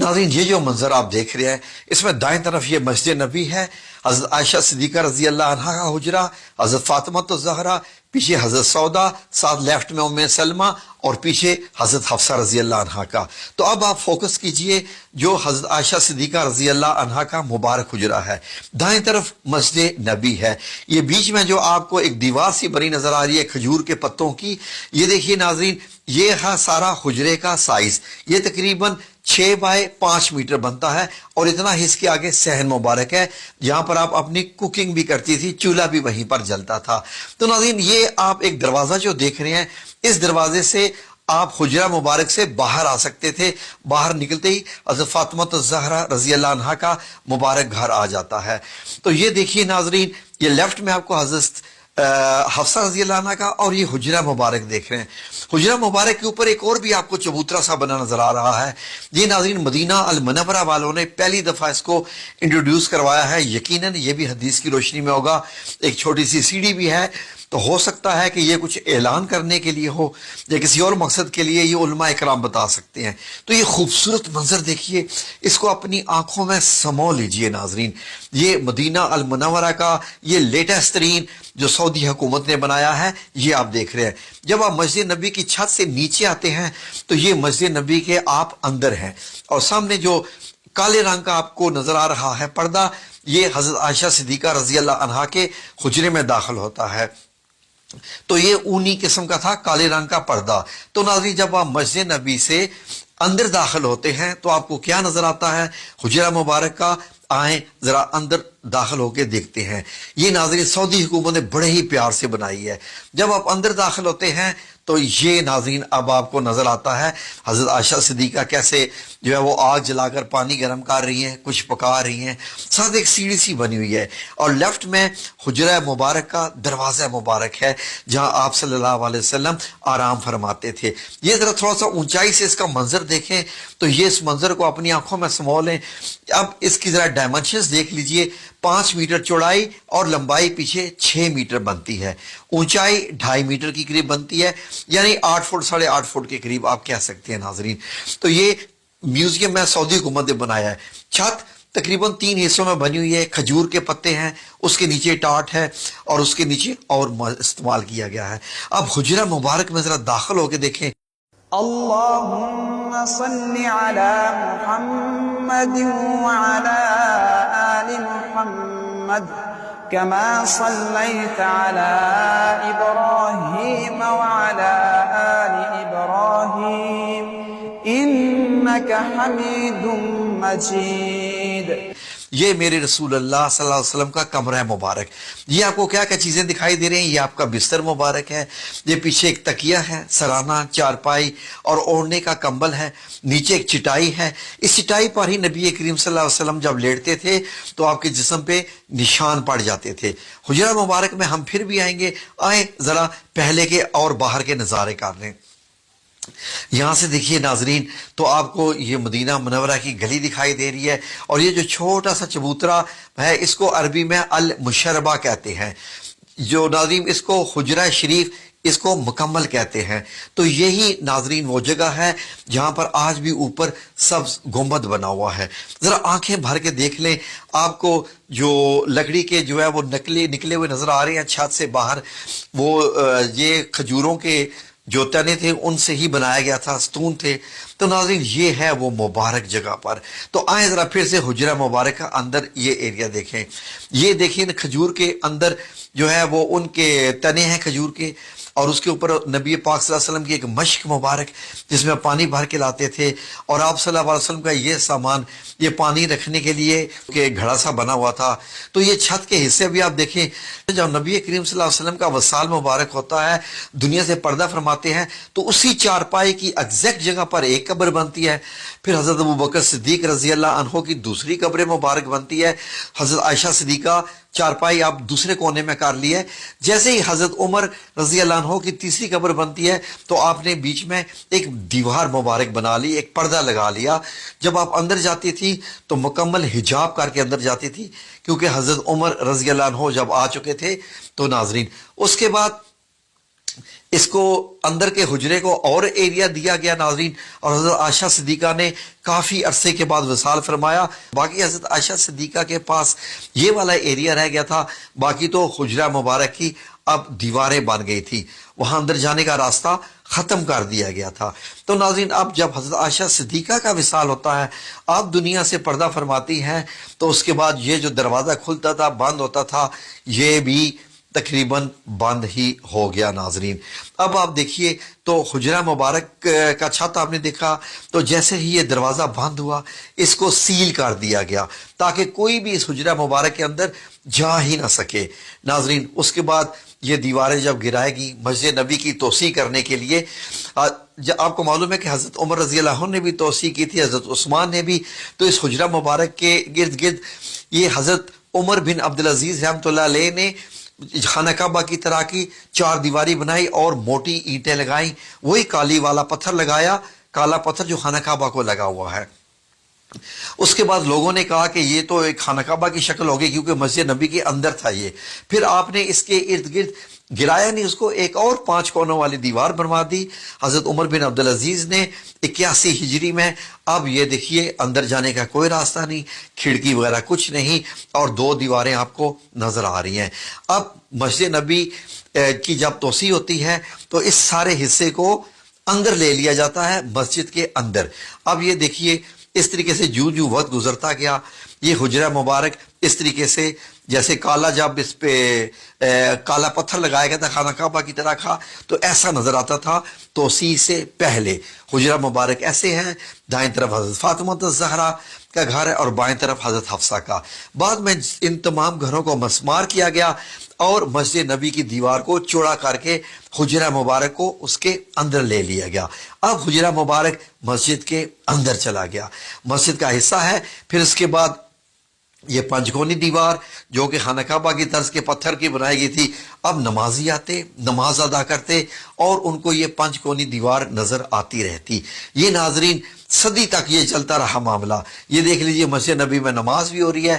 नाज़रीन, ये जो मंजर आप देख रहे हैं, इसमें दाएं तरफ ये मस्जिद नबी है, हज़रत आयशा सिद्दीक़ा रज़ी अल्लाह अन्हा का हुजरा, हज़रत फातिमा तो ज़हरा, पीछे हज़रत सौदा, साथ लेफ्ट में उम्मे सलमा और पीछे हज़रत हफ्सा रज़ी अल्लाह अन्हा का। तो अब आप फोकस कीजिए जो हज़रत आयशा सिद्दीक़ा रज़ी अल्लाह अन्हा का मुबारक हुजरा है, दाएं तरफ मस्जिद नबी है। ये बीच में जो आपको एक दीवार सी बनी नजर आ रही है खजूर के पत्तों की, ये देखिए नाज़रीन, ये है सारा हुजरे का साइज। ये तकरीबन 6 बाय 5 मीटर बनता है और इतना ही इसके आगे सहन मुबारक है जहां पर आप अपनी कुकिंग भी करती थी, चूल्हा भी वहीं पर जलता था। तो नाज़रीन, ये आप एक दरवाजा जो देख रहे हैं, इस दरवाजे से आप हुजरा मुबारक से बाहर आ सकते थे। बाहर निकलते ही हज़रत फातिमा ज़हरा रज़ी अल्लाह अन्हा का मुबारक घर आ जाता है। तो ये देखिए नाज़रीन, ये लेफ्ट में आपको हज़रत हफ्सा रज़ी अल्लाह अन्हा का और ये हुजरा मुबारक देख रहे हैं। हुजरा मुबारक के ऊपर एक और भी आपको चबूतरा सा बना नजर आ रहा है। ये नाज़रीन मदीना अल मुनव्वरा वालों ने पहली दफा इसको इंट्रोड्यूस करवाया है। यकीनन ये भी हदीस की रोशनी में होगा। एक छोटी सी सीढ़ी भी है, तो हो सकता है कि ये कुछ ऐलान करने के लिए हो या किसी और मकसद के लिए, ये उलमा इकराम बता सकते हैं। तो ये खूबसूरत मंजर देखिए, इसको अपनी आंखों में समो लीजिए नाजरीन। ये मदीना अल मुनव्वरा का ये लेटेस्ट तरीन जो सऊदी हुकूमत ने बनाया है, ये आप देख रहे हैं। जब आप मस्जिद नबी की छत से नीचे आते हैं तो ये मस्जिद नबी के आप अंदर हैं और सामने जो काले रंग का आपको नजर आ रहा है पर्दा, ये हजरत आयशा सिद्दीका रजी अल्लाह अन्हा के हुजरे में दाखिल होता है। तो ये ऊनी किस्म का था, काले रंग का पर्दा। तो नाज़रीन, जब आप मस्जिद नबी से अंदर दाखिल होते हैं तो आपको क्या नजर आता है? हुजरा मुबारक का। आए जरा अंदर दाखिल होके देखते हैं। ये नाज़रीन सऊदी हुकूमत ने बड़े ही प्यार से बनाई है। जब आप अंदर दाखिल होते हैं तो ये नाज़रीन अब आपको नजर आता है हजरत आयशा सिद्दीका कैसे जो है वो आग जलाकर पानी गर्म कर रही हैं, कुछ पका रही हैं, साथ एक सीढ़ी सी बनी हुई है और लेफ्ट में हुजरा मुबारक का दरवाज़ा मुबारक है जहां आप सल्लल्लाहु अलैहि वसल्लम आराम फरमाते थे। ये जरा थोड़ा सा ऊंचाई से इसका मंजर देखें तो ये इस मंजर को अपनी आंखों में समो लें। अब इसकी जरा डायमेंशंस देख लीजिए। 5 मीटर चौड़ाई और लंबाई पीछे 6 मीटर बनती है, ऊंचाई 2.5 मीटर की करीब बनती है, यानी 8 फुट 8.5 फुट के करीब आप कह सकते हैं नाजरीन। तो ये म्यूजियम में सऊदी हुकूमत ने बनाया है। छत तकरीबन 3 हिस्सों में बनी हुई है, खजूर के पत्ते हैं, उसके नीचे टाट है और उसके नीचे और इस्तेमाल किया गया है। अब हुजरा मुबारक में जरा दाखिल होकर देखें। अल्लाहुम्मा सल्लि अला मुहम्मद व अला आलि मुहम्मद कमा सल्लैता अला इब्राहीम व अला आलि इब्राहीम इन्नका हमीदुम मजीद। ये मेरे रसूल अल्लाह सल्लल्लाहु अलैहि वसल्लम का कमरा मुबारक। ये आपको क्या क्या चीजें दिखाई दे रही हैं? ये आपका बिस्तर मुबारक है, ये पीछे एक तकिया है, सराना, चारपाई और ओढ़ने का कंबल है, नीचे एक चटाई है। इस चटाई पर ही नबी करीम सल्लल्लाहु अलैहि वसल्लम जब लेटते थे तो आपके जिस्म पे निशान पड़ जाते थे। हुजरा मुबारक में हम फिर भी आएंगे। आए जरा पहले के और बाहर के नजारे कर लें। यहां से देखिए नाजरीन, तो आपको ये मदीना मुनव्वरा की गली दिखाई दे रही है और ये जो छोटा सा चबूतरा है इसको अरबी में अल मुशर्रबा कहते हैं। जो नाजरीन इसको हुजरा शरीफ इसको मुकम्मल कहते हैं। तो यही नाजरीन वो जगह है जहां पर आज भी ऊपर सब्ज गुंबद बना हुआ है। जरा आंखें भर के देख लें, आपको जो लकड़ी के जो है वो निकले हुए नजर आ रहे हैं छत से बाहर, वो ये खजूरों के जो तने थे उनसे ही बनाया गया था, स्तून थे। तो नाज़रीन ये है वो मुबारक जगह पर। तो आए जरा फिर से हुजरा मुबारक का अंदर ये एरिया देखें। ये देखिए खजूर के अंदर जो है वो उनके तने हैं खजूर के और उसके ऊपर नबी पाक सल्लल्लाहु अलैहि वसल्लम की एक मश्क मुबारक जिसमें पानी भर के लाते थे और आप सल्लल्लाहु अलैहि वसल्लम का ये सामान, ये पानी रखने के लिए कि घड़ा सा बना हुआ था। तो ये छत के हिस्से भी आप देखें, जब नबी करीम सल्लल्लाहु अलैहि वसल्लम का वसाल मुबारक होता है, दुनिया से पर्दा फरमाते हैं, तो उसी चारपाई की एग्जैक्ट जगह पर एक कब्र बनती है। फिर हजरत अबू बकर सिद्दीक रजी अल्लाह अन्हो की दूसरी कब्र मुबारक बनती है। हजरत आयशा सिद्दीका चारपाई आप दूसरे कोने में कर ली है। जैसे ही हजरत उमर रजी अल्लाह अन्हो की तीसरी कब्र बनती है तो आपने बीच में एक दीवार मुबारक बना ली, एक पर्दा लगा लिया। जब आप अंदर जाती थी तो मुकम्मल हिजाब करके अंदर जाती थी, क्योंकि हजरत उमर रजी अल्लाह अन्हो जब आ चुके थे। तो नाजरीन उसके बाद اس کو اندر کے حجرے کو اور ایریا دیا گیا ناظرین، اور حضرت عائشہ صدیقہ نے کافی عرصے کے بعد وصال فرمایا. باقی حضرت عائشہ صدیقہ کے پاس یہ والا ایریا رہ گیا تھا، باقی تو حجرہ مبارک کی اب دیواریں بن گئی تھی، وہاں اندر جانے کا راستہ ختم کر دیا گیا تھا. تو ناظرین اب جب حضرت عائشہ صدیقہ کا وصال ہوتا ہے، آپ دنیا سے پردہ فرماتی ہیں، تو اس کے بعد یہ جو دروازہ کھلتا تھا بند ہوتا تھا یہ بھی تقریباً بند ہی ہو گیا ناظرین. اب آپ دیکھیے تو حجرہ مبارک کا چھت آپ نے دیکھا، تو جیسے ہی یہ دروازہ بند ہوا اس کو سیل کر دیا گیا تاکہ کوئی بھی اس حجرہ مبارک کے اندر جا ہی نہ سکے ناظرین. اس کے بعد یہ دیواریں جب گرائے گی مسجد نبی کی توسیع کرنے کے لیے، آپ کو معلوم ہے کہ حضرت عمر رضی اللہ عنہ نے بھی توسیع کی تھی، حضرت عثمان نے بھی. تو اس حجرہ مبارک کے گرد گرد یہ حضرت عمر بن عبدالعزیز رحمۃ اللہ علیہ نے خانہ کعبہ کی طرح کی 4 دیواری بنائی اور موٹی اینٹیں لگائیں، وہی کالی والا پتھر لگایا، کالا پتھر جو خانہ کعبہ کو لگا ہوا ہے. اس کے بعد لوگوں نے کہا کہ یہ تو ایک خانہ کعبہ کی شکل ہوگی کیونکہ مسجد نبی کے اندر تھا یہ. پھر آپ نے اس کے ارد گرد گرایا نہیں، اس کو ایک اور 5 کونوں والی دیوار بنوا دی حضرت عمر بن عبدالعزیز نے 81 ہجری میں. اب یہ دیکھیے اندر جانے کا کوئی راستہ نہیں، کھڑکی وغیرہ کچھ نہیں، اور 2 دیواریں آپ کو نظر آ رہی ہیں. اب مسجد نبی کی جب توسیع ہوتی ہے تو اس سارے حصے کو اندر لے لیا جاتا ہے مسجد کے اندر. اب یہ دیکھیے اس طریقے سے جو وقت گزرتا گیا یہ حجرہ مبارک اس طریقے سے جیسے کالا، جب اس پہ کالا پتھر لگایا گیا تھا خانہ کعبہ کی طرح کا تو ایسا نظر آتا تھا. توسیع سے پہلے حجرہ مبارک ایسے ہے، دائیں طرف حضرت فاطمہ الزہرا کا گھر ہے اور بائیں طرف حضرت حفصہ کا. بعد میں ان تمام گھروں کو مسمار کیا گیا اور مسجد نبی کی دیوار کو چوڑا کر کے حجرہ مبارک کو اس کے اندر لے لیا گیا. اب حجرہ مبارک مسجد کے اندر چلا گیا، مسجد کا حصہ ہے. پھر اس کے بعد یہ 5 کونی دیوار جو کہ خانہ کعبہ کی طرز کے پتھر کی بنائی گئی تھی، اب نمازی آتے نماز ادا کرتے اور ان کو یہ 5 کونی دیوار نظر آتی رہتی. یہ ناظرین صدی تک یہ چلتا رہا معاملہ. یہ دیکھ لیجئے مسجد نبی میں نماز بھی ہو رہی ہے